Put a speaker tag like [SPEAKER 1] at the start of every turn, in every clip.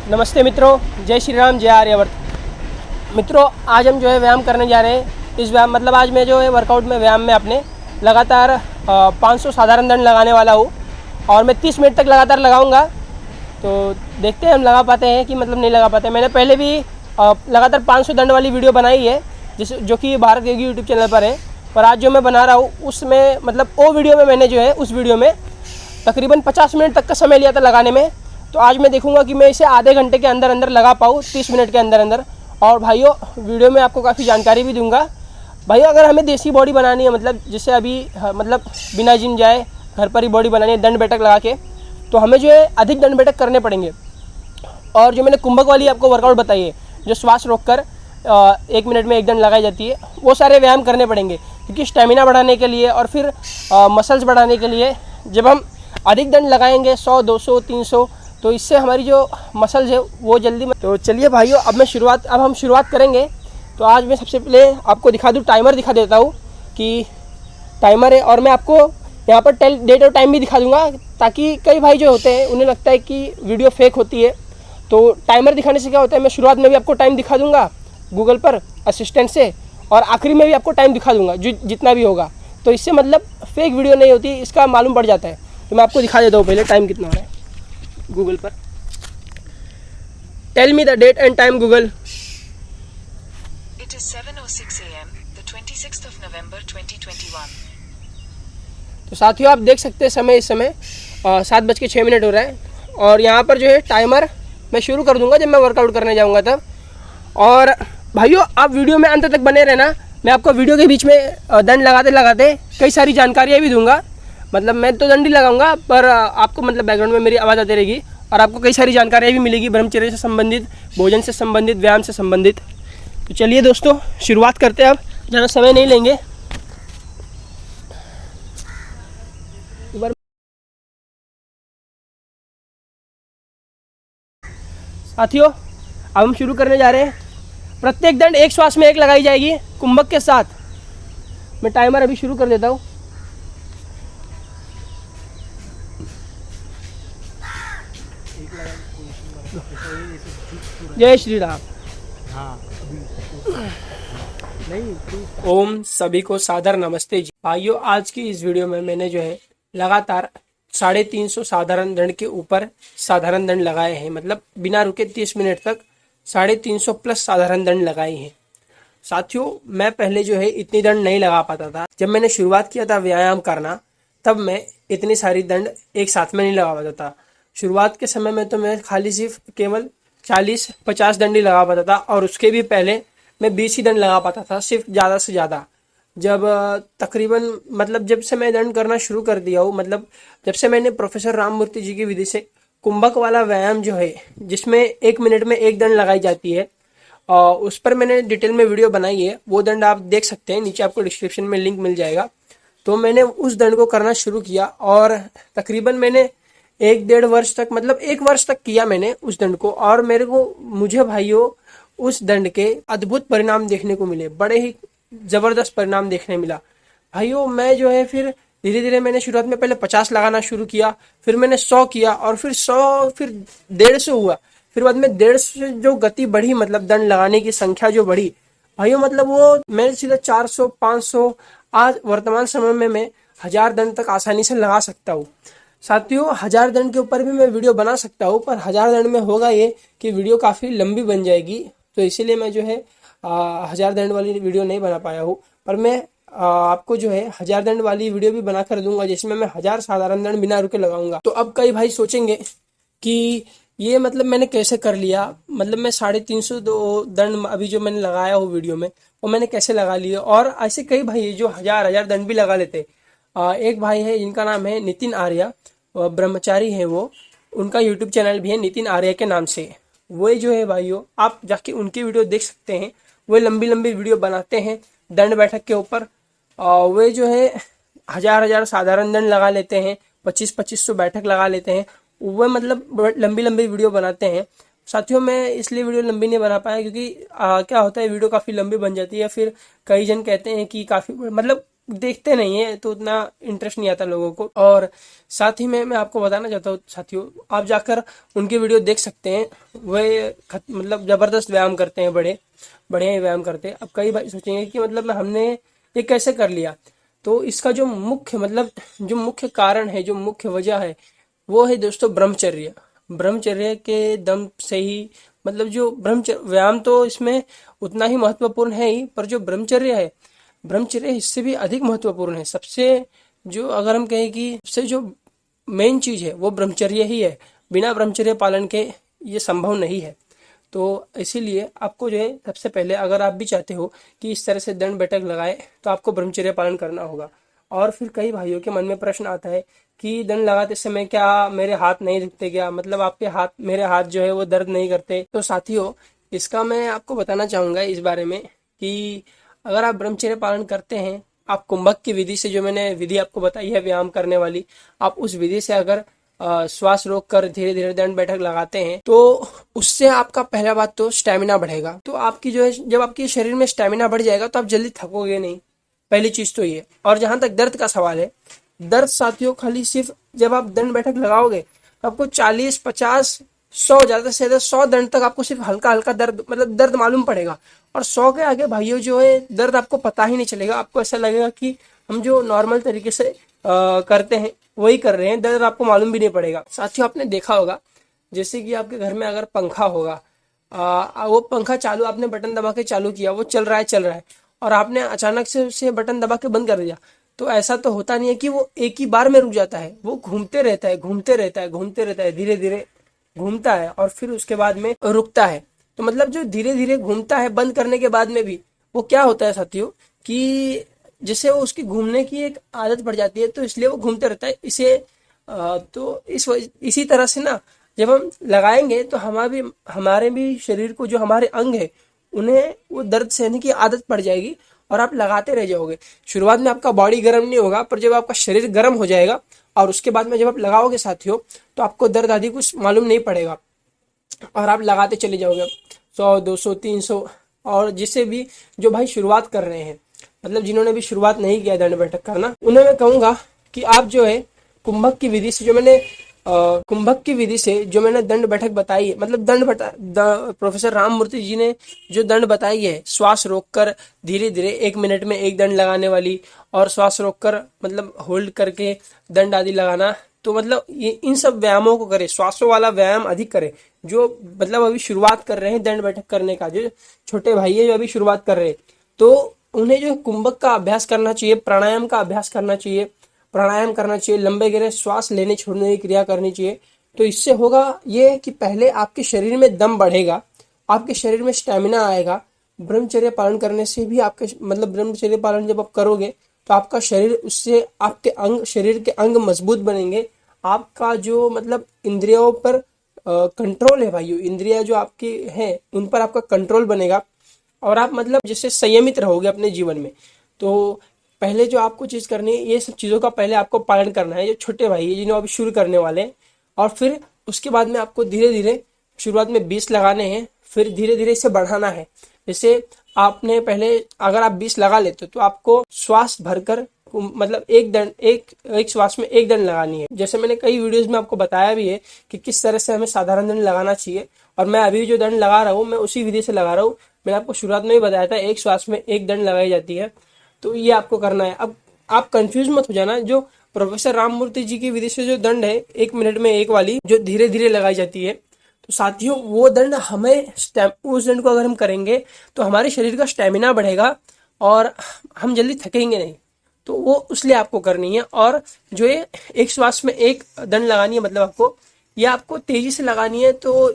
[SPEAKER 1] नमस्ते मित्रों, जय श्री राम, जय आर्यावर्त। मित्रों, आज हम जो है व्यायाम करने जा रहे हैं। इस व्यायाम मतलब आज मैं जो है वर्कआउट में व्यायाम में अपने लगातार 500 साधारण दंड लगाने वाला हूँ और मैं 30 मिनट तक लगातार लगाऊंगा। तो देखते हैं हम लगा पाते हैं कि मतलब नहीं लगा पाते। मैंने पहले भी लगातार 500 दंड वाली वीडियो बनाई है जो कि भारत योगी यूट्यूब चैनल पर है। पर आज जो मैं बना रहा हूँ उसमें मतलब वो वीडियो में मैंने जो है उस वीडियो में तकरीबन 50 मिनट तक का समय लिया था लगाने में। तो आज मैं देखूंगा कि मैं इसे आधे घंटे के अंदर अंदर लगा पाऊँ, 30 मिनट के अंदर अंदर। और भाइयों, वीडियो में आपको काफ़ी जानकारी भी दूंगा। भाइयों, अगर हमें देसी बॉडी बनानी है, मतलब जिससे अभी मतलब बिना जिम जाए घर पर ही बॉडी बनानी है दंड बैठक लगा के, तो हमें जो है अधिक दंड बैठक करने पड़ेंगे। और जो मैंने कुंभक वाली आपको वर्कआउट बताई है, जो श्वास रोककर 1 मिनट में 1 दंड लगाई जाती है, वो सारे व्यायाम करने पड़ेंगे। क्योंकि स्टेमिना बढ़ाने के लिए और फिर मसल्स बढ़ाने के लिए जब हम अधिक दंड लगाएंगे 100, 200, 300, तो इससे हमारी जो मसल्स है वो जल्दी। तो चलिए भाइयों, अब हम शुरुआत करेंगे। तो आज मैं सबसे पहले आपको टाइमर दिखा देता हूँ कि टाइमर है। और मैं आपको यहाँ पर डेट और टाइम भी दिखा दूँगा, ताकि कई भाई जो होते हैं उन्हें लगता है कि वीडियो फेक होती है। तो टाइमर दिखाने से क्या होता है, मैं शुरुआत में भी आपको टाइम दिखा दूँगा गूगल पर असिस्टेंट से, और आखिरी में भी आपको टाइम दिखा दूँगा जितना भी होगा। तो इससे मतलब फेक वीडियो नहीं होती, इसका मालूम पड़ जाता है। तो मैं आपको दिखा देता हूँ पहले टाइम कितना हो रहा है गूगल पर। Tell me the date and time Google.
[SPEAKER 2] It is 7:06 a.m. the 26th of November 2021.
[SPEAKER 1] तो साथियों, आप देख सकते हैं समय इस समय 7:06 हो रहा है। और यहाँ पर जो है टाइमर मैं शुरू कर दूंगा जब मैं वर्कआउट करने जाऊँगा तब। और भाइयों, आप वीडियो में अंत तक बने रहना। मैं आपको वीडियो के बीच में दंड लगाते लगाते कई सारी जानकारियाँ भी दूंगा। मतलब मैं तो दंड ही लगाऊंगा, पर आपको मतलब बैकग्राउंड में मेरी आवाज़ आती रहेगी और आपको कई सारी जानकारियाँ भी मिलेगी ब्रह्मचर्य से संबंधित, भोजन से संबंधित, व्यायाम से संबंधित। तो चलिए दोस्तों, शुरुआत करते हैं। अब ज़्यादा समय नहीं लेंगे। साथियों, अब हम शुरू करने जा रहे हैं। प्रत्येक दंड एक श्वास में 1 लगाई जाएगी कुंभक के साथ। मैं टाइमर अभी शुरू कर देता हूँ। जय श्री राम। ओम सभी को सादर नमस्ते जी। भाइयों, आज की इस वीडियो में मैंने जो है लगातार 350 साधारण दंड के ऊपर साधारण दंड लगाए हैं। मतलब बिना रुके 30 मिनट तक 350 प्लस साधारण दंड लगाए हैं। साथियों, मैं पहले जो है इतनी दंड नहीं लगा पाता था। जब मैंने शुरुआत किया था व्यायाम करना, तब मैं इतनी सारी दंड एक साथ में नहीं लगा पाता था। शुरुआत के समय में तो मैं खाली सिर्फ केवल 40-50 दंड ही लगा पाता था, और उसके भी पहले मैं 20 ही दंड लगा पाता था, सिर्फ ज़्यादा से ज़्यादा। जब तकरीबन मतलब जब से मैं दंड करना शुरू कर दिया हूँ, मतलब जब से मैंने प्रोफेसर राममूर्ति जी की विधि से कुंभक वाला व्यायाम जो है, जिसमें 1 मिनट में 1 दंड लगाई जाती है, और उस पर मैंने डिटेल में वीडियो बनाई है। वो दंड आप देख सकते हैं, नीचे आपको डिस्क्रिप्शन में लिंक मिल जाएगा। तो मैंने उस दंड को करना शुरू किया और तकरीबन मैंने 1-1.5 वर्ष तक, मतलब 1 वर्ष तक किया मैंने उस दंड को। और मुझे भाइयों उस दंड के अद्भुत परिणाम देखने को मिले, बड़े ही जबरदस्त परिणाम देखने मिला। भाइयों, मैं जो है फिर धीरे धीरे मैंने शुरुआत में पहले 50 लगाना शुरू किया, फिर मैंने 100 किया, और फिर 100, फिर 150 हुआ, फिर बाद में 150 से जो गति बढ़ी, मतलब दंड लगाने की संख्या जो बढ़ी भाइयों, मतलब वो मैं सीधा 400, 500, आज वर्तमान समय में मैं 1000 दंड तक आसानी से लगा सकता हूँ। साथियों, 1000 दंड के ऊपर भी मैं वीडियो बना सकता हूँ, पर 1000 दंड में होगा ये कि वीडियो काफ़ी लंबी बन जाएगी। तो इसीलिए मैं जो है 1000 दंड वाली वीडियो नहीं बना पाया हूँ। पर मैं आपको जो है 1000 दंड वाली वीडियो भी बना कर दूंगा, जिसमें मैं 1000 साधारण दंड बिना रुके लगाऊंगा। तो अब कई भाई सोचेंगे कि ये मतलब मैंने कैसे कर लिया, मतलब मैं 350 दंड अभी जो मैंने लगाया हो वीडियो में, वो मैंने कैसे लगा लिए। और ऐसे कई भाई जो 1000 दंड भी लगा लेते। एक भाई है जिनका नाम है नितिन आर्या, ब्रह्मचारी है वो, उनका यूट्यूब चैनल भी है नितिन आर्या के नाम से। वो जो है भाइयों, आप जाके उनकी वीडियो देख सकते हैं। वो लंबी लंबी वीडियो बनाते हैं दंड बैठक के ऊपर। वे जो है 1000 साधारण दंड लगा लेते हैं, 2500 बैठक लगा लेते हैं। वो मतलब लंबी लंबी वीडियो बनाते हैं। साथियों, मैं इसलिए वीडियो लंबी नहीं बना पाया क्योंकि क्या होता है, वीडियो काफ़ी लंबी बन जाती है। फिर कई जन कहते हैं कि काफ़ी मतलब देखते नहीं है तो उतना इंटरेस्ट नहीं आता लोगों को। और साथ ही में मैं आपको बताना चाहता हूँ साथियों, आप जाकर उनके वीडियो देख सकते हैं। वे मतलब जबरदस्त व्यायाम करते हैं, बड़े बढ़िया ही व्यायाम करते हैं। अब कई भाई सोचेंगे कि मतलब हमने ये कैसे कर लिया, तो इसका जो मुख्य मतलब जो मुख्य कारण है, जो मुख्य वजह है, वो है दोस्तों ब्रह्मचर्य। ब्रह्मचर्य के दम से ही मतलब जो ब्रह्मचर्य व्यायाम तो इसमें उतना ही महत्वपूर्ण है ही, पर जो ब्रह्मचर्य है, ब्रह्मचर्य इससे भी अधिक महत्वपूर्ण है। सबसे जो अगर हम कहें कि सबसे जो मेन चीज है वो ब्रह्मचर्य ही है। बिना ब्रह्मचर्य पालन के ये संभव नहीं है। तो इसीलिए आपको जो है सबसे पहले, अगर आप भी चाहते हो कि इस तरह से दंड बैठक लगाए, तो आपको ब्रह्मचर्य पालन करना होगा। और फिर कई भाइयों के मन में प्रश्न आता है कि दंड लगाते समय क्या मेरे हाथ नहीं दुखते क्या, मतलब आपके हाथ, मेरे हाथ जो है वो दर्द नहीं करते। तो साथियों, इसका मैं आपको बताना चाहूंगा इस बारे में कि अगर आप ब्रह्मचर्य पालन करते हैं, आप कुंभक की विधि से, जो मैंने विधि आपको बताई है व्यायाम करने वाली, आप उस विधि से अगर श्वास रोक कर धीरे धीरे दंड बैठक लगाते हैं, तो उससे आपका पहला बात तो स्टेमिना बढ़ेगा। तो आपकी जो है, जब आपके शरीर में स्टेमिना बढ़ जाएगा तो आप जल्दी थकोगे नहीं, पहली चीज तो ये। और जहां तक दर्द का सवाल है, दर्द साथियों खाली सिर्फ जब आप दंड बैठक लगाओगे तो आपको 40, 50, 100, ज्यादा से ज्यादा 100 दंड तक आपको सिर्फ हल्का हल्का दर्द मतलब दर्द मालूम पड़ेगा। और 100 के आगे भाइयों जो है दर्द आपको पता ही नहीं चलेगा। आपको ऐसा लगेगा कि हम जो नॉर्मल तरीके से करते हैं वही कर रहे हैं, दर्द आपको मालूम भी नहीं पड़ेगा। साथियों, आपने देखा होगा जैसे कि आपके घर में अगर पंखा होगा, वो पंखा चालू, आपने बटन दबा के चालू किया, वो चल रहा है और आपने अचानक से उसे बटन दबा के बंद कर दिया, तो ऐसा तो होता नहीं है कि वो एक ही बार में रुक जाता है। वो घूमते रहता है, धीरे धीरे घूमता है और फिर उसके बाद में रुकता है। तो मतलब जो धीरे धीरे घूमता है, बंद करने के बाद में भी वो क्या होता है साथियों कि जैसे वो उसकी घूमने की एक आदत पड़ जाती है, तो इसलिए वो घूमते रहता है। तो इसी तरह से ना, जब हम लगाएंगे तो हमारे भी शरीर को, जो हमारे अंग है, उन्हें वो दर्द सहने की आदत पड़ जाएगी और आप लगाते रह जाओगे। शुरुआत में आपका बॉडी गर्म नहीं होगा, पर जब आपका शरीर गर्म हो जाएगा और उसके बाद में जब आप लगाओगे साथियों, तो आपको दर्द आदि कुछ मालूम नहीं पड़ेगा और आप लगाते चले जाओगे 100, 200, 300। और जिसे भी जो भाई शुरुआत कर रहे हैं, मतलब जिन्होंने भी शुरुआत नहीं किया दंड बैठक करना, उन्हें मैं कहूंगा कि आप जो है कुंभक की विधि से, जो मैंने दंड बैठक बताई है, मतलब प्रोफेसर राममूर्ति जी ने जो दंड बताई है, श्वास रोककर धीरे धीरे 1 मिनट में एक दंड लगाने वाली, और श्वास रोककर मतलब होल्ड करके दंड आदि लगाना, तो मतलब ये इन सब व्यायामों को करें, श्वासों वाला व्यायाम अधिक करें। जो मतलब अभी शुरुआत कर रहे हैं दंड बैठक करने का, जो छोटे भाई है जो अभी शुरुआत कर रहे हैं, तो उन्हें जो कुंभक का अभ्यास करना चाहिए, प्राणायाम का अभ्यास करना चाहिए, लंबे गहरे श्वास लेने छोड़ने की क्रिया करनी चाहिए। तो इससे होगा ये कि पहले आपके शरीर में दम बढ़ेगा, आपके शरीर में स्टेमिना आएगा। ब्रह्मचर्य पालन करने से भी आपके मतलब ब्रह्मचर्य पालन जब आप करोगे तो आपका शरीर, उससे आपके शरीर के अंग मजबूत बनेंगे। आपका जो मतलब इंद्रियों पर कंट्रोल है भाइयों, इंद्रिया जो आपकी है उन पर आपका कंट्रोल बनेगा और आप मतलब जैसे संयमित रहोगे अपने जीवन में। तो पहले जो आपको चीज करनी है, ये सब चीजों का पहले आपको पालन करना है, जो छोटे भाई है जिन्हें अभी शुरू करने वाले हैं। और फिर उसके बाद में आपको धीरे धीरे शुरुआत में 20 लगाने हैं, फिर धीरे धीरे इसे बढ़ाना है। जैसे आपने पहले अगर आप 20 लगा लेते हो तो आपको श्वास भरकर मतलब एक श्वास में एक दंड लगानी है। जैसे मैंने कई वीडियोस में आपको बताया भी है कि किस तरह से हमें साधारण दंड लगाना चाहिए, और मैं अभी जो दंड लगा रहा हूँ मैं उसी विधि से लगा रहा हूँ। मैंने आपको शुरुआत में ही बताया था, एक श्वास में एक दंड लगाई जाती है, तो ये आपको करना है। अब आप कंफ्यूज मत हो जाना, जो प्रोफेसर राममूर्ति जी की विधि से जो दंड है 1 मिनट में एक वाली, जो धीरे धीरे लगाई जाती है, तो साथियों वो दंड उस दंड को अगर हम करेंगे तो हमारे शरीर का स्टेमिना बढ़ेगा और हम जल्दी थकेंगे नहीं। तो वो उसलिए आपको करनी है। और जो ये एक श्वास में एक दंड लगानी है, मतलब आपको ये आपको तेजी से लगानी है। तो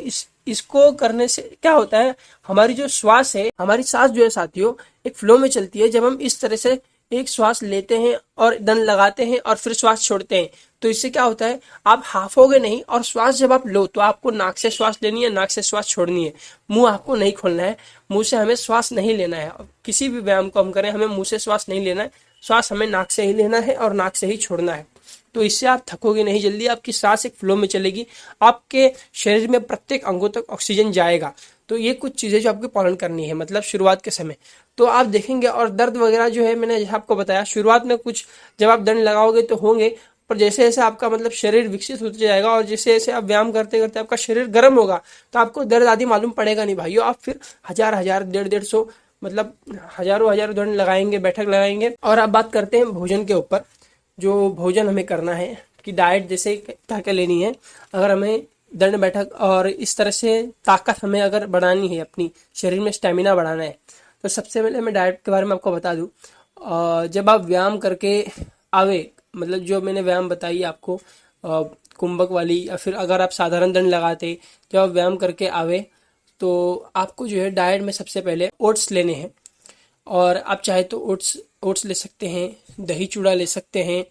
[SPEAKER 1] इसको करने से क्या होता है, हमारी जो श्वास है, हमारी सांस जो है साथियों एक फ्लो में चलती है। जब हम इस तरह से एक श्वास लेते हैं और दंड लगाते हैं और फिर श्वास छोड़ते हैं, तो इससे क्या होता है, आप हाफोगे नहीं। और श्वास जब आप लो तो आपको नाक से श्वास लेनी है, नाक से श्वास छोड़नी है, मुंह आपको नहीं खोलना है, मुंह से हमें श्वास नहीं लेना है। किसी भी व्यायाम को हम करें, हमें मुंह से श्वास नहीं लेना है, श्वास हमें नाक से ही लेना है और नाक से ही छोड़ना है। तो इससे आप थकोगे नहीं जल्दी, आपकी सांस एक फ्लो में चलेगी, आपके शरीर में प्रत्येक अंगों तक ऑक्सीजन जाएगा। तो ये कुछ चीज़ें जो आपको पालन करनी है मतलब शुरुआत के समय। तो आप देखेंगे, और दर्द वगैरह जो है मैंने जैसे आपको बताया शुरुआत में कुछ जब आप दंड लगाओगे तो होंगे, पर जैसे जैसे आपका मतलब शरीर विकसित होते जाएगा और जैसे जैसे आप व्यायाम करते करते आपका शरीर गर्म होगा तो आपको दर्द आदि मालूम पड़ेगा नहीं भाइयों। आप फिर हजार हजार 150-150 मतलब हजारों हजारों दंड लगाएंगे, बैठक लगाएंगे। और अब बात करते हैं भोजन के ऊपर, जो भोजन हमें करना है कि डाइट जैसे क्या क्या लेनी है। अगर हमें दंड बैठक और इस तरह से ताकत हमें अगर बढ़ानी है, अपनी शरीर में स्टेमिना बढ़ाना है, तो सबसे पहले मैं डाइट के बारे में आपको बता दूं। जब आप व्यायाम करके आवे, मतलब जो मैंने व्यायाम बताई आपको कुंभक वाली, या फिर अगर आप साधारण दंड लगाते, जब आप व्यायाम करके आवे तो आपको जो है डाइट में सबसे पहले ओट्स लेने हैं। और आप चाहे तो ओट्स ओट्स ले सकते हैं, दही चूड़ा ले सकते हैं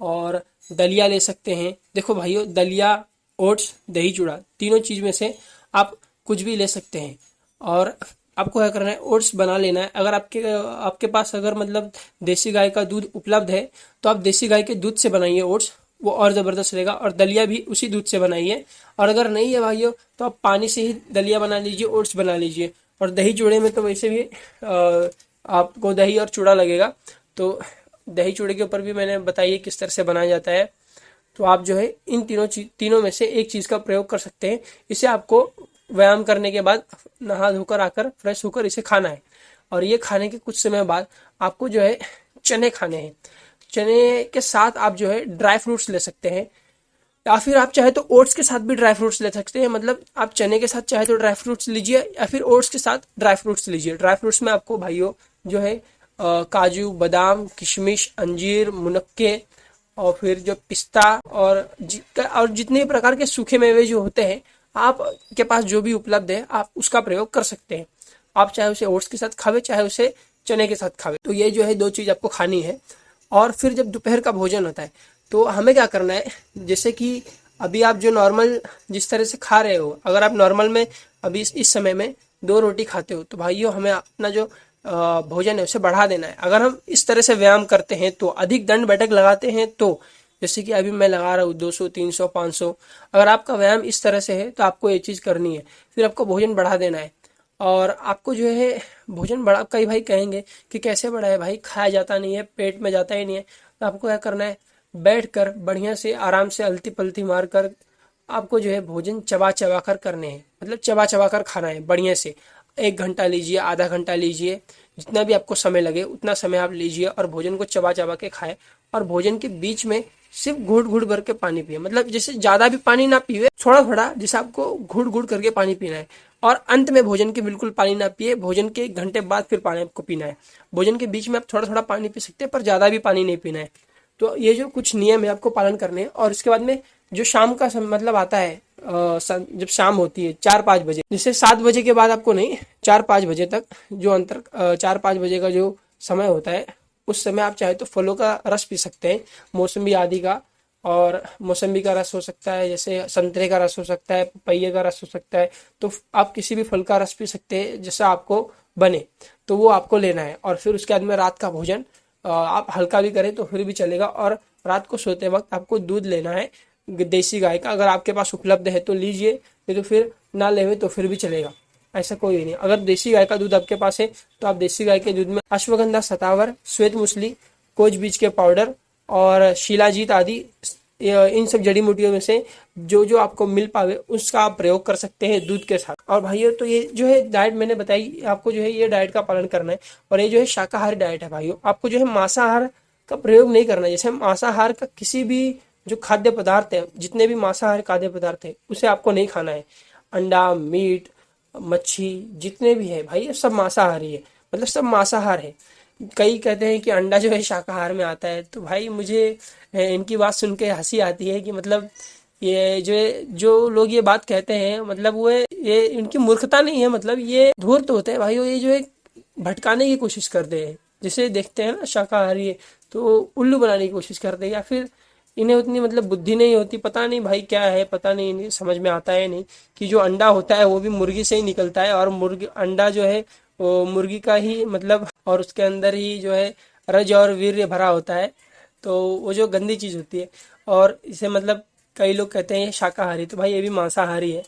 [SPEAKER 1] और दलिया ले सकते हैं। देखो भाइयों, दलिया, ओट्स, दही चूड़ा तीनों चीज़ में से आप कुछ भी ले सकते हैं। और आपको क्या करना है, ओट्स बना लेना है। अगर आपके पास अगर मतलब देसी गाय का दूध उपलब्ध है तो आप देसी गाय के दूध से बनाइए ओट्स, वो और ज़बरदस्त रहेगा। और दलिया भी उसी दूध से बनाइए। और अगर नहीं है भाइयों तो आप पानी से ही दलिया बना लीजिए, ओट्स बना लीजिए। और दही चूड़े में तो वैसे भी आपको दही और चूड़ा लगेगा, तो दही चूड़े के ऊपर भी मैंने बताइए किस तरह से बनाया जाता है। तो आप जो है इन तीनों में से एक चीज़ का प्रयोग कर सकते हैं। इसे आपको व्यायाम करने के बाद नहा धोकर आकर फ्रेश होकर इसे खाना है। और ये खाने के कुछ समय बाद आपको जो है चने खाने हैं। चने के साथ आप जो है ड्राई फ्रूट्स ले सकते हैं, या फिर आप चाहे तो ओट्स के साथ भी ड्राई फ्रूट्स ले सकते हैं। मतलब आप चने के साथ चाहे तो ड्राई फ्रूट्स लीजिए या फिर ओट्स के साथ ड्राई फ्रूट्स लीजिए। ड्राई फ्रूट्स में आपको भाइयों जो है काजू, बादाम, किशमिश, अंजीर, मुनक्के और फिर जो पिस्ता और जितने भी प्रकार के सूखे मेवे जो होते हैं, आप के पास जो भी उपलब्ध है आप उसका प्रयोग कर सकते हैं। आप चाहे उसे ओट्स के साथ खावे, चाहे उसे चने के साथ खावे। तो ये जो है दो चीज़ आपको खानी है। और फिर जब दोपहर का भोजन होता है तो हमें क्या करना है, जैसे कि अभी आप जो नॉर्मल जिस तरह से खा रहे हो, अगर आप नॉर्मल में अभी इस समय में 2 रोटी खाते हो तो भाइयों हमें अपना जो भोजन है उसे बढ़ा देना है। अगर हम इस तरह से व्यायाम करते हैं तो अधिक दंड बैठक लगाते हैं, तो जैसे कि अभी मैं लगा रहा हूँ 200, 300, 500, अगर आपका व्यायाम इस तरह से है तो आपको ये चीज़ करनी है। फिर आपको भोजन बढ़ा देना है। और आपको जो है भोजन बढ़ा, कई भाई कहेंगे कि कैसे बढ़ाए भाई, खाया जाता नहीं है, पेट में जाता ही नहीं है। तो आपको क्या करना है, बैठ कर बढ़िया से आराम से अलती पलती मार कर आपको जो है भोजन चबा चबा कर करने हैं। मतलब चबा चबा कर खाना है बढ़िया से। 1 घंटा लीजिए, आधा घंटा लीजिए, जितना भी आपको समय लगे उतना समय आप लीजिए और भोजन को चबा चबा के खाएं। और भोजन के बीच में सिर्फ घूट घूट भर के पानी पिए। मतलब जैसे ज्यादा भी पानी ना पिए, थोड़ा थोड़ा, जैसे आपको घूट घूट करके पानी पीना है। और अंत में भोजन के बिल्कुल पानी ना पिए, भोजन के 1 घंटे बाद फिर पानी आपको पीना है। भोजन के बीच में आप थोड़ा थोड़ा पानी पी सकते हैं, पर ज्यादा भी पानी नहीं पीना है। तो ये जो कुछ नियम है आपको पालन करने हैं। और इसके बाद में जो शाम का मतलब आता है, जब शाम होती है 4-5 बजे, जैसे 7 बजे के बाद आपको नहीं, 4-5 बजे तक जो 4-5 बजे का जो समय होता है, उस समय आप चाहे तो फलों का रस पी सकते हैं, मौसमी आदि का। और मौसम्बी का रस हो सकता है, जैसे संतरे का रस हो सकता है, पपैये का रस हो सकता है। तो आप किसी भी फल का रस पी सकते हैं जैसा आपको बने, तो वो आपको लेना है। और फिर उसके बाद में रात का भोजन आप हल्का भी करें तो फिर भी चलेगा। और रात को सोते वक्त आपको दूध लेना है देसी गाय का। अगर आपके पास उपलब्ध है तो लीजिए, नहीं तो फिर ना लेवे तो फिर भी चलेगा, ऐसा कोई नहीं। अगर देसी गाय का दूध आपके पास है तो आप देसी गाय के दूध में अश्वगंधा, शतावर, श्वेत मूसली, कोच बीज के पाउडर और शिलाजीत आदि, इन सब जड़ी बूटियों में से जो जो आपको मिल पावे उसका आप प्रयोग कर सकते हैं दूध के साथ। और भाइयों तो ये जो है डाइट मैंने बताई आपको, जो है ये डाइट का पालन करना है। और ये जो है शाकाहारी डाइट है भाइयों, आपको जो है मांसाहार का प्रयोग नहीं करना है। जैसे मांसाहार का किसी भी जो खाद्य पदार्थ है, जितने भी मांसाहारी खाद्य पदार्थ है उसे आपको नहीं खाना है। अंडा, मीट, मच्छी जितने भी है भाई ये सब मांसाहारी है, मतलब सब मांसाहार है। कई कहते हैं कि अंडा जो है शाकाहार में आता है, तो भाई मुझे इनकी बात सुन के हंसी आती है कि मतलब ये जो लोग ये बात कहते हैं, मतलब वो ये इनकी मूर्खता नहीं है, मतलब ये धूर्त होते हैं भाई। ये जो है भटकाने की कोशिश करते हैं, जिसे देखते हैं ना शाकाहारी है तो उल्लू बनाने की कोशिश करते हैं, या फिर इन्हें उतनी मतलब बुद्धि नहीं होती। पता नहीं भाई क्या है, पता नहीं, इन्हें समझ में आता है नहीं कि जो अंडा होता है वो भी मुर्गी से ही निकलता है। और मुर्गी अंडा जो है वो मुर्गी का ही मतलब, और उसके अंदर ही जो है रज और वीर्य भरा होता है, तो वो जो गंदी चीज़ होती है। और इसे मतलब कई लोग कहते हैं ये शाकाहारी, तो भाई ये भी मांसाहारी है।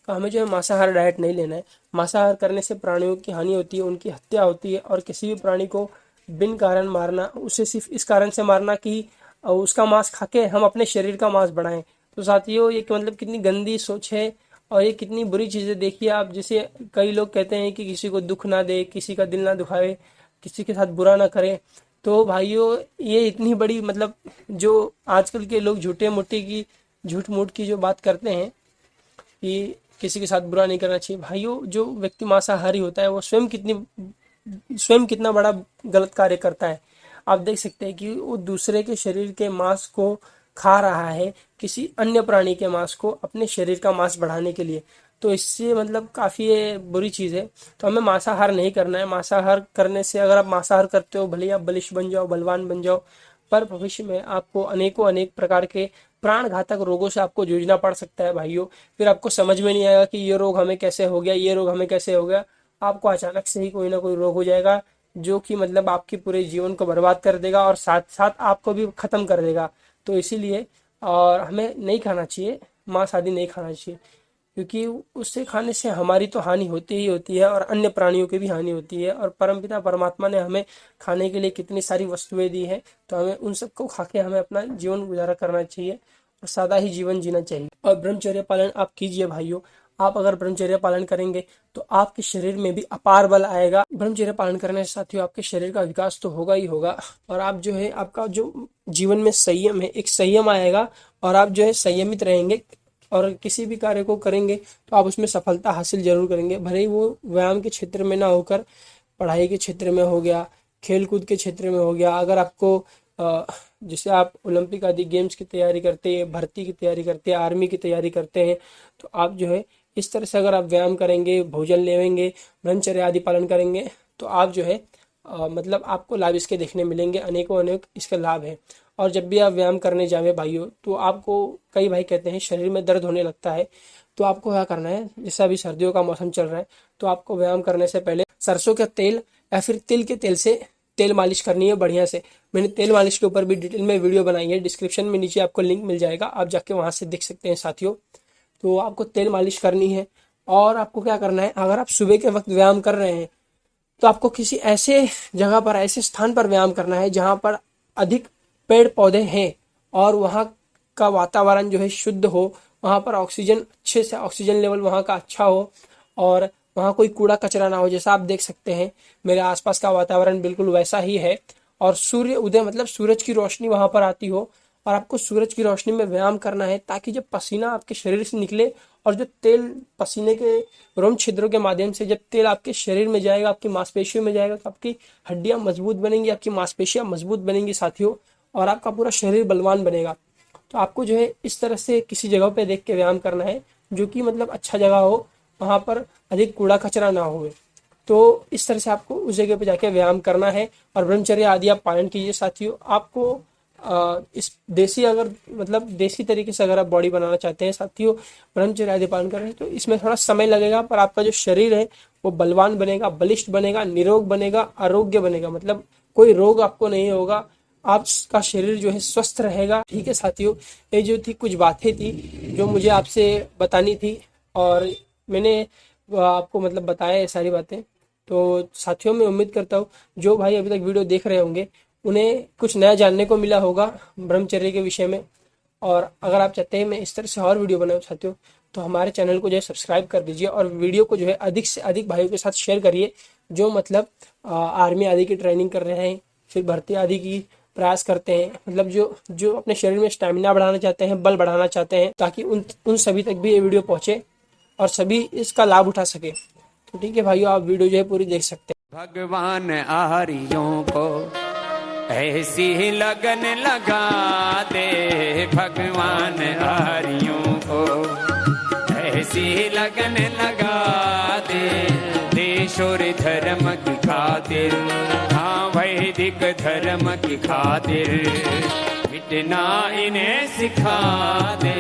[SPEAKER 1] तो हमें जो है मांसाहार डाइट नहीं लेना है। मांसाहार करने से प्राणियों की हानि होती है, उनकी हत्या होती है, और किसी भी प्राणी को बिन कारण मारना, उसे सिर्फ इस कारण से मारना कि उसका मांस खा के हम अपने शरीर का मांस बढ़ाएं। तो साथियों, ये मतलब कितनी गंदी सोच है और ये कितनी बुरी चीज़ें। देखिए आप, जैसे कई लोग कहते हैं कि किसी को दुख ना दे, किसी का दिल ना दुखाए, किसी के साथ बुरा ना करे। तो भाइयों, ये इतनी बड़ी मतलब जो आजकल के लोग झूठ मूठ की जो बात करते हैं कि किसी के साथ बुरा नहीं करना चाहिए। भाइयों, जो व्यक्ति मांसाहारी होता है वो स्वयं कितना बड़ा गलत कार्य करता है। आप देख सकते हैं कि वो दूसरे के शरीर के मांस को खा रहा है, किसी अन्य प्राणी के मांस को अपने शरीर का मांस बढ़ाने के लिए। तो इससे मतलब काफ़ी ये बुरी चीज़ है। तो हमें मांसाहार नहीं करना है। मांसाहार करने से, अगर आप मांसाहार करते हो, भले ही आप बलिष्ठ बन जाओ, बलवान बन जाओ, पर भविष्य में आपको अनेक प्रकार के प्राण घातक रोगों से आपको जूझना पड़ सकता है भाइयों। फिर आपको समझ में नहीं आएगा कि ये रोग हमें कैसे हो गया, ये रोग हमें कैसे हो गया। आपको अचानक से ही कोई ना कोई रोग हो जाएगा जो कि मतलब आपके पूरे जीवन को बर्बाद कर देगा और साथ साथ आपको भी खत्म कर देगा। तो इसीलिए और हमें नहीं खाना चाहिए, मांस आदि नहीं खाना चाहिए, क्योंकि उससे खाने से हमारी तो हानि होती ही होती है और अन्य प्राणियों की भी हानि होती है। और परमपिता परमात्मा ने हमें खाने के लिए कितनी सारी वस्तुएं दी है, तो हमें उन सबको खा के हमें अपना जीवन गुजारा करना चाहिए और सादा ही जीवन जीना चाहिए। और ब्रह्मचर्य पालन आप कीजिए भाइयों। आप अगर ब्रह्मचर्य पालन करेंगे तो आपके शरीर में भी अपार बल आएगा। ब्रह्मचर्य पालन करने से साथियों आपके शरीर का विकास तो होगा ही होगा, और आप जो है, आपका जो जीवन में संयम है, एक संयम आएगा और आप जो है संयमित रहेंगे और किसी भी कार्य को करेंगे तो आप उसमें सफलता हासिल जरूर करेंगे। भले ही वो व्यायाम के क्षेत्र में ना होकर पढ़ाई के क्षेत्र में हो गया, खेल कूद के क्षेत्र में हो गया। अगर आपको जैसे आप ओलंपिक आदि गेम्स की तैयारी करते हैं, भर्ती की तैयारी करते हैं, आर्मी की तैयारी करते हैं, तो आप जो है इस तरह से अगर आप व्यायाम करेंगे, भोजन लेवेंगे, ब्रह्मचर्य आदि पालन करेंगे, तो आप जो है मतलब आपको लाभ इसके देखने मिलेंगे, अनेक इसके लाभ है। और जब भी आप व्यायाम करने जावे भाइयों, तो आपको कई भाई कहते हैं शरीर में दर्द होने लगता है, तो आपको क्या करना है, जैसे अभी सर्दियों का मौसम चल रहा है, तो आपको व्यायाम करने से पहले सरसों का तेल या फिर तिल के तेल से तेल मालिश करनी है बढ़िया से। मैंने तेल मालिश के ऊपर भी डिटेल में वीडियो बनाई है, डिस्क्रिप्शन में नीचे आपको लिंक मिल जाएगा, आप जाके वहां से देख सकते हैं साथियों। तो आपको तेल मालिश करनी है। और आपको क्या करना है, अगर आप सुबह के वक्त व्यायाम कर रहे हैं तो आपको किसी ऐसे जगह पर, ऐसे स्थान पर व्यायाम करना है जहां पर अधिक पेड़ पौधे हैं और वहां का वातावरण जो है शुद्ध हो, वहां पर ऑक्सीजन अच्छे से, ऑक्सीजन लेवल वहां का अच्छा हो और वहां कोई कूड़ा कचरा ना हो। जैसा आप देख सकते हैं मेरे आसपास का वातावरण बिल्कुल वैसा ही है। और सूर्य उदय मतलब सूरज की रोशनी वहां पर आती हो, और आपको सूरज की रोशनी में व्यायाम करना है, ताकि जब पसीना आपके शरीर से निकले और जो तेल पसीने के रोम छिद्रों के माध्यम से जब तेल आपके शरीर में जाएगा, आपकी मांसपेशियों में जाएगा, तो आपकी हड्डियां मजबूत बनेंगी, आपकी मांसपेशियां मजबूत बनेंगी साथियों, और आपका पूरा शरीर बलवान बनेगा। तो आपको जो है इस तरह से किसी जगह पे देख के व्यायाम करना है जो कि मतलब अच्छा जगह हो, वहां पर अधिक कूड़ा कचरा ना हो। तो इस तरह से आपको उस जगह पे जाके व्यायाम करना है और ब्रह्मचर्य आदि आप पालन कीजिए साथियों। आपको इस देसी, अगर मतलब देसी तरीके से अगर आप बॉडी बनाना चाहते हैं साथियों, ब्रह्मचर्य आदि पालन कर रहे हैं, तो इसमें थोड़ा समय लगेगा, पर आपका जो शरीर है वो बलवान बनेगा, बलिष्ठ बनेगा, निरोग बनेगा, आरोग्य बनेगा, मतलब कोई रोग आपको नहीं होगा, आपका शरीर जो है स्वस्थ रहेगा। ठीक है साथियों, ये जो थी कुछ बातें थी जो मुझे आपसे बतानी थी और मैंने आपको मतलब बताया ये सारी बातें। तो साथियों, मैं उम्मीद करता हूँ जो भाई अभी तक वीडियो देख रहे होंगे उन्हें कुछ नया जानने को मिला होगा ब्रह्मचर्य के विषय में। और अगर आप चाहते हैं मैं इस तरह से और वीडियो बनाऊं साथियों, तो हमारे चैनल को जो है सब्सक्राइब कर दीजिए और वीडियो को जो है अधिक से अधिक भाइयों के साथ शेयर करिए, जो मतलब आर्मी आदि की ट्रेनिंग कर रहे हैं, फिर भर्ती आदि की प्रयास करते हैं, मतलब जो अपने शरीर में स्टैमिना बढ़ाना चाहते हैं, बल बढ़ाना चाहते हैं, ताकि उन सभी तक भी ये वीडियो पहुंचे और सभी इसका लाभ उठा सके। तो ठीक है भाइयों, आप वीडियो जो है पूरी देख सकते हैं।
[SPEAKER 3] भगवान आर्यों को ऐसी लगन लगा दे, भगवान आर्यों को ऐसी लगन लगा दे, देश और धर्म की खातिर, हाँ वैदिक धर्म की खातिर, मिटना इन्हें सिखा दे,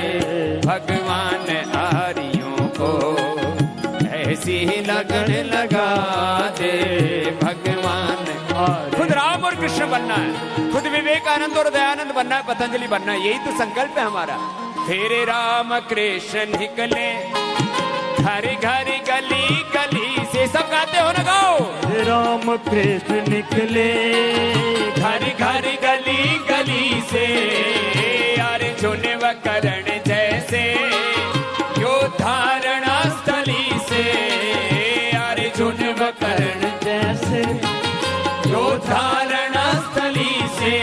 [SPEAKER 3] भगवान आर्यों को ऐसी लगन लगा दे, भगवान। खुद राम और कृष्ण बनना है, खुद विवेकानंद और दयानंद बनना है, पतंजलि बनना है, यही तो संकल्प है हमारा। फिर राम कृष्ण निकले घर घर गली गली से, सब गाते हो ना, गाओ।
[SPEAKER 4] राम कृष्ण निकले
[SPEAKER 3] घर घर गली गली से, अर्जुन व कर्ण जैसे, यो धारणा स्थली से, अर्जुन व कर्ण
[SPEAKER 4] जैसे,
[SPEAKER 3] यो धारणा स्थली से,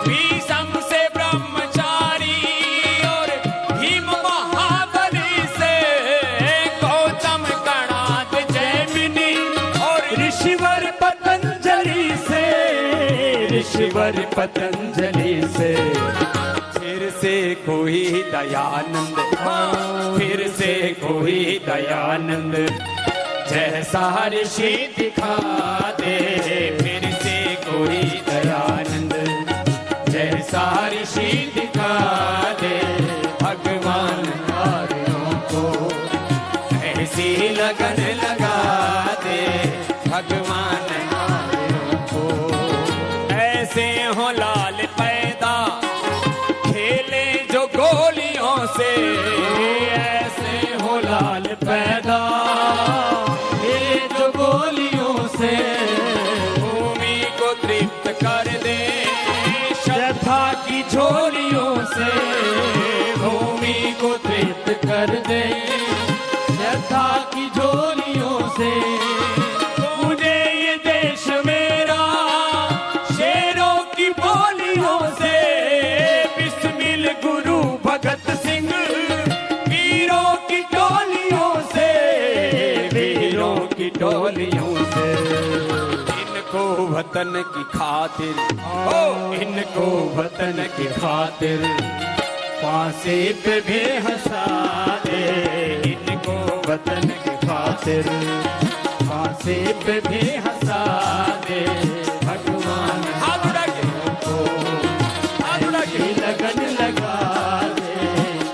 [SPEAKER 3] भीष्म से ब्रह्मचारी और भीम महाबली से, गौतम कणाद जैमिनी और
[SPEAKER 4] ऋषिवर पतंजलि से, ऋषिवर पतंजलि से,
[SPEAKER 3] फिर से कोई दयानंद, फिर से कोई दयानंद जैसा ऋषि दिखा दे, फिर से कोई दयानंद जैसा ऋषि दिखा दे, भगवान नारियों को ऐसी लगन लगा दे, भगवान नारियों को ऐसे हो लाल पैदा, खेले जो गोलियों से, ऐसे हो लाल पैदा,
[SPEAKER 4] ये जो गोलियों से,
[SPEAKER 3] भूमि को तृप्त कर दे,
[SPEAKER 4] श्रद्धा की झोलियों से,
[SPEAKER 3] भूमि को तृप्त
[SPEAKER 4] कर दे, श्रद्धा की झोलियों से,
[SPEAKER 3] मुझे ये देश मेरा शेरों की बोलियों से, बिस्मिल गुरु भगत सिंह वीरों की टोलियों से, वीरों की टोलियों से, इनको वतन की खातिर, ओ इनको वतन की खातिर फांसी पे भी हंसा दे, इनको वतन की खातिर फांसी पे भी हंसा दे, भगवान हाथ उठा के को हाथ उठा के
[SPEAKER 4] लगन लगा दे,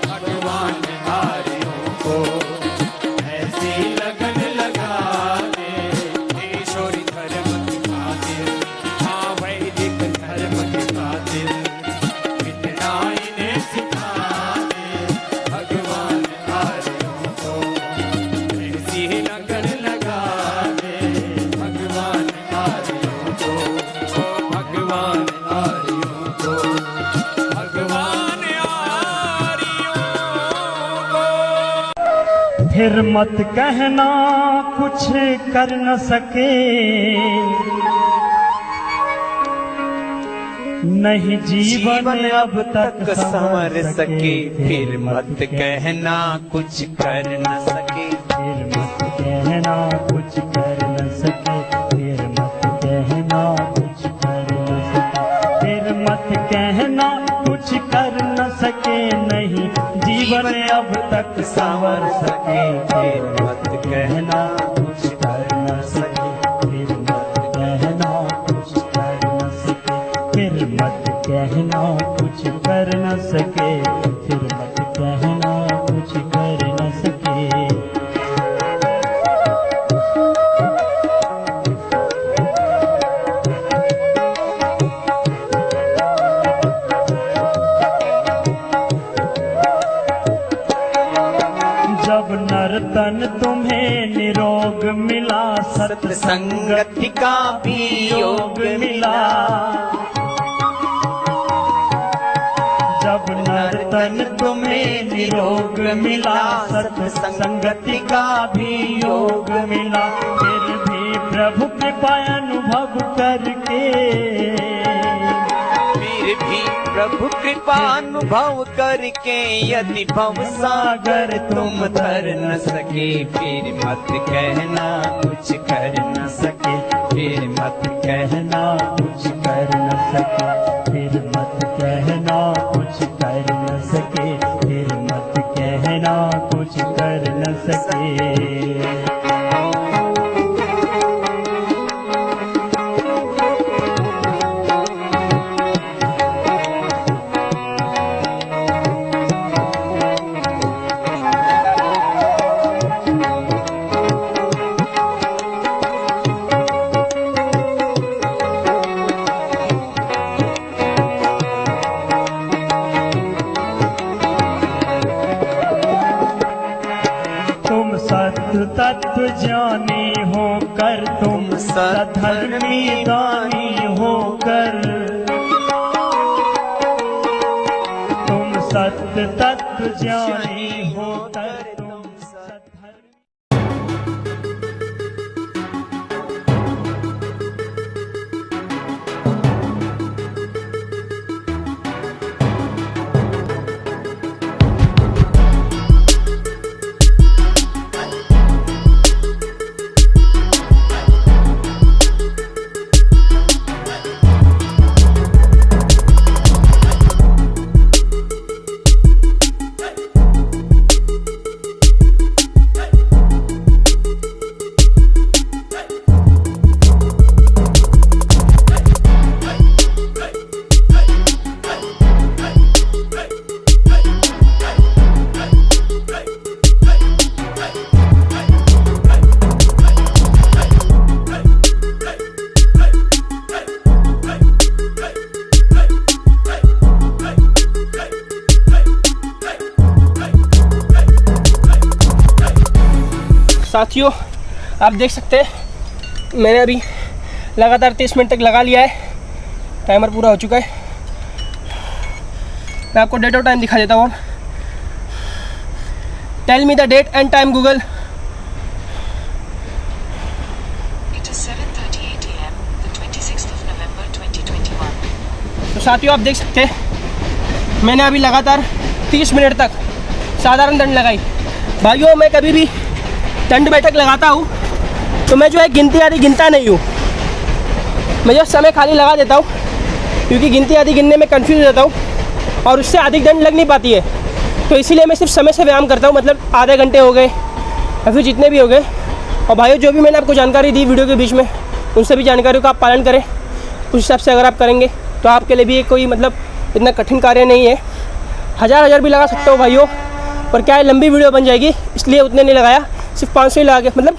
[SPEAKER 3] भगवान नारियों को ऐसी लगन लगा दे, ईश्वरी धर्म की खातिर, हाँ वैदिक धर्म की खातिर, इतना इन्हें सिखा दे, भगवान नारियों को ऐसी लगन लगा दे, भगवान नारियों को, ओ भगवान नारियों को, भगवान नारियों को।
[SPEAKER 4] फिर मत कहना कुछ कर न सके, नहीं जीवन अब तक
[SPEAKER 5] संवर सके, फिर मत कहना कुछ कर न सके,
[SPEAKER 4] फिर मत कहना कुछ कर न सके, फिर मत कहना कुछ कर न सके, फिर मत कहना कुछ कर न सके, नहीं जीवन अब तक संवर सके, फिर मत कहना कुछ कर न सके, फिर मत कहना कुछ कर न सके, फिर मत कहना कुछ कर न सके, फिर मत कहना कुछ कर न सके। जब नर्तन तुम्हें निरोग मिला,
[SPEAKER 5] सत्संगति का भी योग मिला,
[SPEAKER 4] जब नर्तन तुम्हें निरोग मिला, सत्संगति का भी योग मिला, फिर भी प्रभु कृपा अनुभव करके,
[SPEAKER 5] फिर भी प्रभु कृपा अनुभव करके, यदि भव सागर तुम तर न सके, फिर मत कहना कुछ कर न सके, फिर मत कहना कुछ कर न सके,
[SPEAKER 4] फिर मत कहना कुछ कर न सके, फिर मत कहना कुछ कर न सके। तुम तत्व ज्ञानी होकर तुम सधर्मी दानी होकर, तुम सत्य तत्व ज्ञानी होकर तुम सधर्मी।
[SPEAKER 1] साथियों आप देख सकते हैं मैंने अभी लगातार 30 मिनट तक लगा लिया है, टाइमर पूरा हो चुका है। मैं आपको डेट और टाइम दिखा देता हूँ। Tell me the date and time Google.
[SPEAKER 2] It is 7:38 a.m. the 26th of November 2021.
[SPEAKER 1] तो साथियों आप देख सकते हैं मैंने अभी लगातार 30 मिनट तक साधारण दंड लगाई। भाइयों मैं कभी भी दंड बैठक लगाता हूँ तो मैं जो है गिनती आदि गिनता नहीं हूँ, मैं जो समय खाली लगा देता हूँ, क्योंकि गिनती आदि गिनने में कंफ्यूज हो जाता हूँ और उससे अधिक दंड लग नहीं पाती है। तो इसीलिए मैं सिर्फ समय से व्यायाम करता हूँ, मतलब आधे घंटे हो गए या फिर जितने भी हो गए। और भाइयों जो भी मैंने आपको जानकारी दी वीडियो के बीच में, उन सभी जानकारियों का आप पालन करें। उस हिसाब से अगर आप करेंगे तो आपके लिए भी ये कोई मतलब इतना कठिन कार्य नहीं है। हज़ार भी लगा सकते हो भाइयों, पर क्या है लंबी वीडियो बन जाएगी, इसलिए उतने नहीं लगाया, सिर्फ 500 ही लगा के, मतलब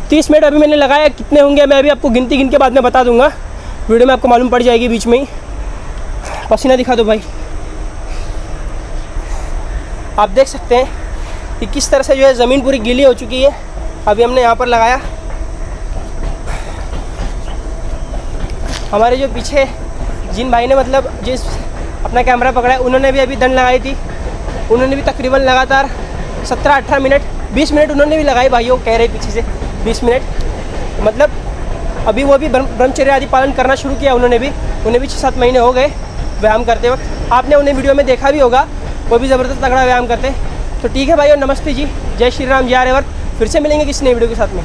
[SPEAKER 1] 30 मिनट अभी मैंने लगाया। कितने होंगे मैं अभी आपको गिनती गिन के बाद में बता दूंगा, वीडियो में आपको मालूम पड़ जाएगी बीच में ही। पसीना दिखा दो भाई। आप देख सकते हैं कि किस तरह से जो है ज़मीन पूरी गीली हो चुकी है। अभी हमने यहाँ पर लगाया, हमारे जो पीछे जिन भाई ने मतलब जिस अपना कैमरा पकड़ा है उन्होंने भी अभी दंड लगाई थी, उन्होंने भी तकरीबन लगातार 17-18 मिनट 20 मिनट उन्होंने भी लगाई। भाइयों कह रहे पीछे से 20 मिनट, मतलब अभी वो भी ब्रह्मचर्य आदि पालन करना शुरू किया उन्होंने भी, उन्हें भी 6-7 महीने हो गए व्यायाम करते वक्त। आपने उन्हें वीडियो में देखा भी होगा, वो भी ज़बरदस्त तगड़ा व्यायाम करते। तो ठीक है भाइयों, नमस्ते जी, जय श्री राम, जय आर्यवर्त। फिर से मिलेंगे किसी नई वीडियो के साथ में।